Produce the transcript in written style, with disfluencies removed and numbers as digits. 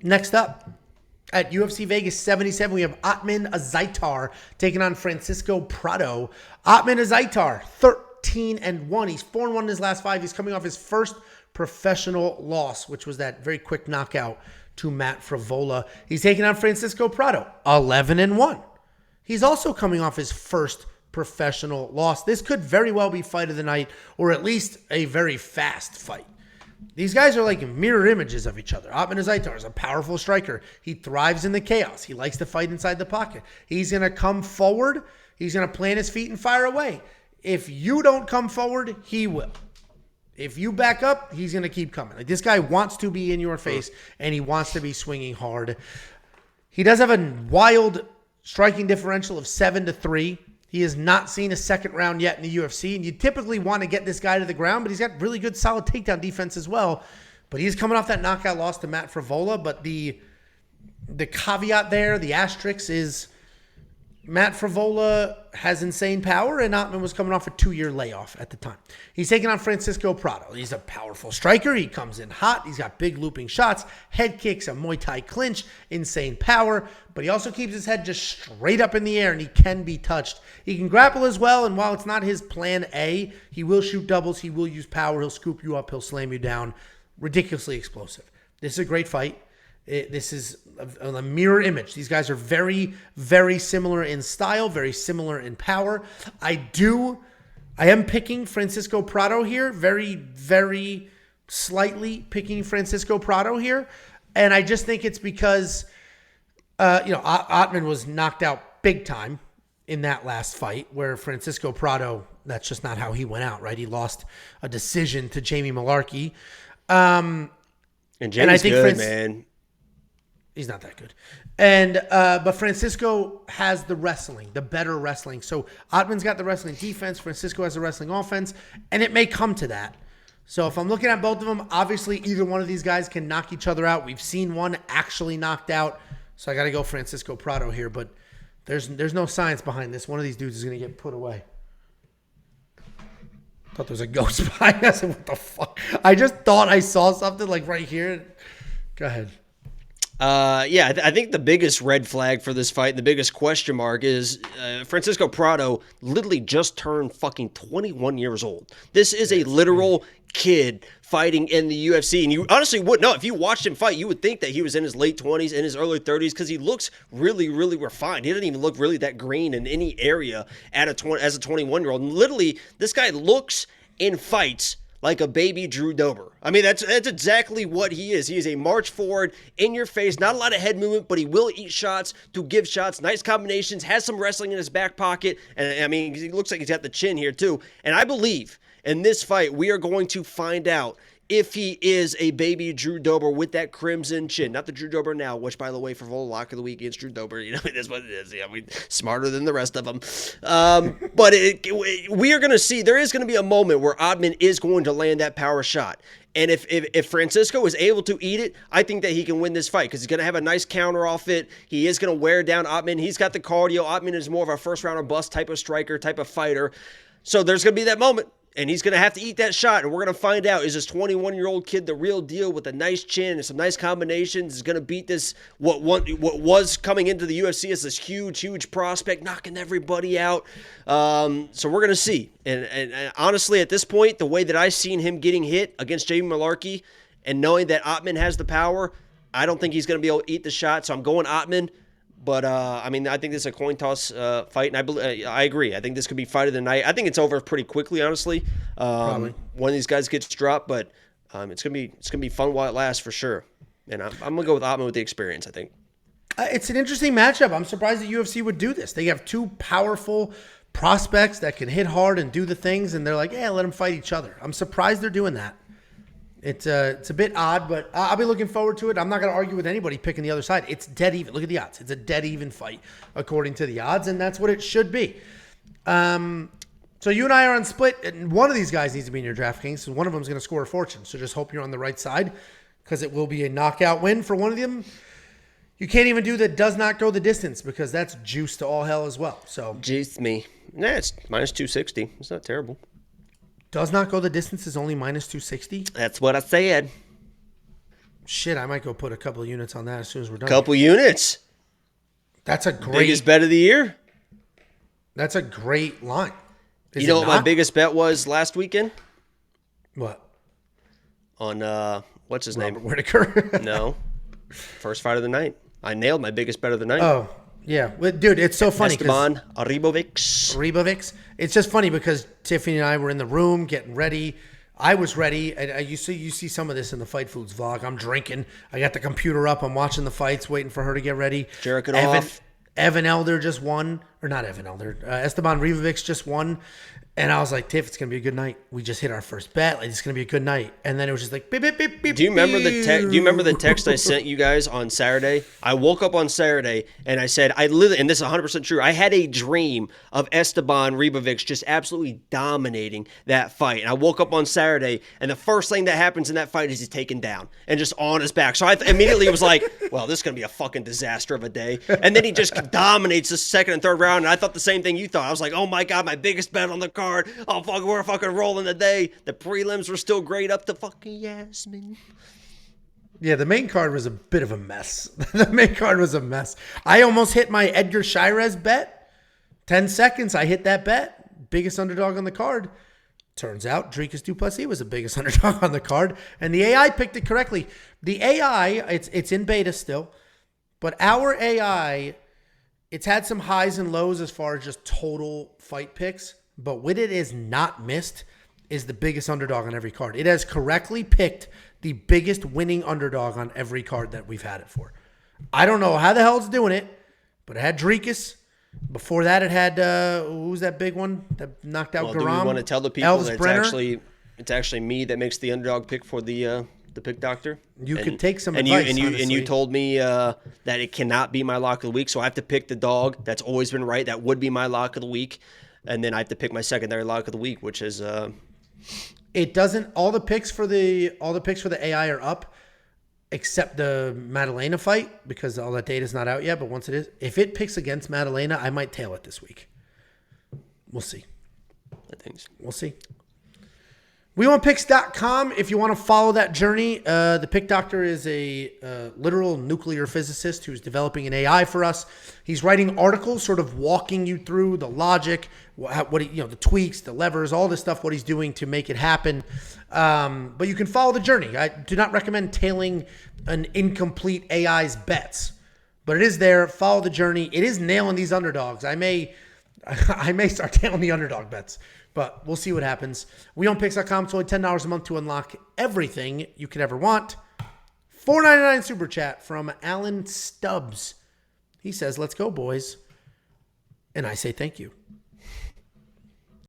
Next up, at UFC Vegas 77, we have Ottman Azaitar taking on Francisco Prado. Ottman Azaitar, 13-1. He's 4-1 in his last 5. He's coming off his first professional loss, which was that very quick knockout to Matt Frivola. He's taking on Francisco Prado, 11-1. He's also coming off his first professional loss. This could very well be fight of the night, or at least a very fast fight. These guys are like mirror images of each other. Ottman Azaitar is a powerful striker. He thrives in the chaos. He likes to fight inside the pocket. He's going to come forward. He's going to plant his feet and fire away. If you don't come forward, he will. If you back up, he's going to keep coming. Like, this guy wants to be in your face, and he wants to be swinging hard. He does have a wild striking differential of 7-3. He has not seen a second round yet in the UFC, and you typically want to get this guy to the ground, but he's got really good, solid takedown defense as well. But he's coming off that knockout loss to Matt Frivola, but the caveat there, the asterisk, is Matt Frivola has insane power, and Ottman was coming off a 2-year layoff at the time. He's taking on Francisco Prado. He's a powerful striker. He comes in hot. He's got big looping shots, head kicks, a Muay Thai clinch, insane power, but he also keeps his head just straight up in the air, and he can be touched. He can grapple as well, and while it's not his plan A, he will shoot doubles. He will use power. He'll scoop you up. He'll slam you down. Ridiculously explosive. This is a great fight. This is a mirror image. These guys are very, very similar in style, very similar in power. I am picking Francisco Prado here, very, very slightly picking Francisco Prado here. And I just think it's because, Ottman was knocked out big time in that last fight, where Francisco Prado, that's just not how he went out, right? He lost a decision to Jamie Malarkey. And Jamie's I think good, man. He's not that good. But Francisco has the wrestling, the better wrestling. So Ottman's got the wrestling defense. Francisco has the wrestling offense. And it may come to that. So if I'm looking at both of them, obviously either one of these guys can knock each other out. We've seen one actually knocked out. So I got to go Francisco Prado here. But there's no science behind this. One of these dudes is going to get put away. Thought there was a ghost behind us. What the fuck? I just thought I saw something like right here. Go ahead. I think the biggest red flag for this fight, the biggest question mark is Francisco Prado literally just turned fucking 21 years old. This is a literal kid fighting in the UFC, and you honestly wouldn't know. If you watched him fight, you would think that he was in his late 20s, in his early 30s, because he looks really, really refined. He doesn't even look really that green in any area as a 21-year-old. And literally, this guy looks and fights like a baby Drew Dober. I mean, that's exactly what he is. He is a march forward, in your face, not a lot of head movement, but he will eat shots to give shots, nice combinations, has some wrestling in his back pocket, and I mean, he looks like he's got the chin here too. And I believe in this fight, we are going to find out if he is a baby Drew Dober with that crimson chin. Not the Drew Dober now, which, by the way, for full lock of the week against Drew Dober, that's what it is. Yeah, smarter than the rest of them. But we are going to see, there is going to be a moment where Ottman is going to land that power shot. And if Francisco is able to eat it, I think that he can win this fight because he's going to have a nice counter off it. He is going to wear down Ottman. He's got the cardio. Ottman is more of a first-round or bust type of striker, type of fighter. So there's going to be that moment. And he's going to have to eat that shot, and we're going to find out, is this 21-year-old kid the real deal with a nice chin and some nice combinations? Is going to beat this, what was coming into the UFC as this huge, huge prospect, knocking everybody out. So we're going to see. And honestly, at this point, the way that I've seen him getting hit against Jamie Malarkey and knowing that Ottman has the power, I don't think he's going to be able to eat the shot. So I'm going Ottman. But, I think this is a coin toss fight, and I agree. I think this could be fight of the night. I think it's over pretty quickly, honestly. One of these guys gets dropped, but it's gonna be fun while it lasts for sure. And I'm going to go with Ottman with the experience, I think. It's an interesting matchup. I'm surprised the UFC would do this. They have two powerful prospects that can hit hard and do the things, and they're like, yeah, let them fight each other. I'm surprised they're doing that. It's a bit odd, but I'll be looking forward to it. I'm not going to argue with anybody picking the other side. It's dead even. Look at the odds. It's a dead even fight according to the odds, and that's what it should be. So you and I are on split, and one of these guys needs to be in your DraftKings, so one of them is going to score a fortune. So just hope you're on the right side because it will be a knockout win for one of them. You can't even do that does not go the distance because that's juice to all hell as well. So Juice me. Nah, it's minus 260. It's not terrible. Does not go the distance is only minus 260? That's what I said. Shit, I might go put a couple of units on that as soon as we're done. Couple units. That's a great. Biggest bet of the year. That's a great line. Is You know it what my not? biggest bet was last weekend? What? On what's his name? Whitaker. No, first fight of the night. I nailed my biggest bet of the night. Oh, yeah. Well, dude, it's so funny. Esteban Ribovic. Ribovics. It's just funny because Tiffany and I were in the room getting ready. I was ready. You see some of this in the Fight Foods vlog. I'm drinking. I got the computer up. I'm watching the fights, waiting for her to get ready. Jerk it off. Evan Elder just won. Or not Evan Elder. Esteban Ribovic just won. And I was like, Tiff, it's going to be a good night. We just hit our first bet. Like, it's going to be a good night. And then it was just like, beep, beep, beep, beep. Do you remember the text I sent you guys on Saturday? I woke up on Saturday and I said, and this is 100% true, I had a dream of Esteban Ribovic just absolutely dominating that fight. And I woke up on Saturday and the first thing that happens in that fight is he's taken down and just on his back. So I immediately was like, well, this is going to be a fucking disaster of a day. And then he just dominates the second and third round. And I thought the same thing you thought. I was like, oh my God, my biggest bet on the card. Oh, fuck, we're fucking rolling today. The prelims were still great up to fucking Yasmin. Yeah, the main card was a bit of a mess. The main card was a mess. I almost hit my Edgar Shirez bet. 10 seconds, I hit that bet. Biggest underdog on the card. Turns out Dricus du Plessis was the biggest underdog on the card, and the AI picked it correctly. The AI, it's in beta still, but our AI, it's had some highs and lows as far as just total fight picks. But what it is not missed is the biggest underdog on every card. It has correctly picked the biggest winning underdog on every card that we've had it for. I don't know how the hell it's doing it, but it had Dricus. Before that, it had, who's that big one that knocked out Garam? Do we want to tell the people Elvis that Brenner? it's actually me that makes the underdog pick for the pick doctor? You could take some and advice, and you told me that it cannot be my lock of the week, so I have to pick the dog that's always been right. That would be my lock of the week. And then I have to pick my secondary lock of the week, which is it doesn't. All the picks for the AI are up, except the Madalena fight because all that data is not out yet. But once it is, if it picks against Madalena, I might tail it this week. We'll see. We'll see. WeWantPicks.com. If you want to follow that journey, the Pick Doctor is a literal nuclear physicist who's developing an AI for us. He's writing articles, sort of walking you through the logic, the tweaks, the levers, all this stuff, what he's doing to make it happen. But you can follow the journey. I do not recommend tailing an incomplete AI's bets, but it is there. Follow the journey. It is nailing these underdogs. I may start tailing the underdog bets. But we'll see what happens. WeOwnPicks.com. It's only $10 a month to unlock everything you could ever want. $4.99 super chat from Alan Stubbs. He says, let's go, boys. And I say thank you.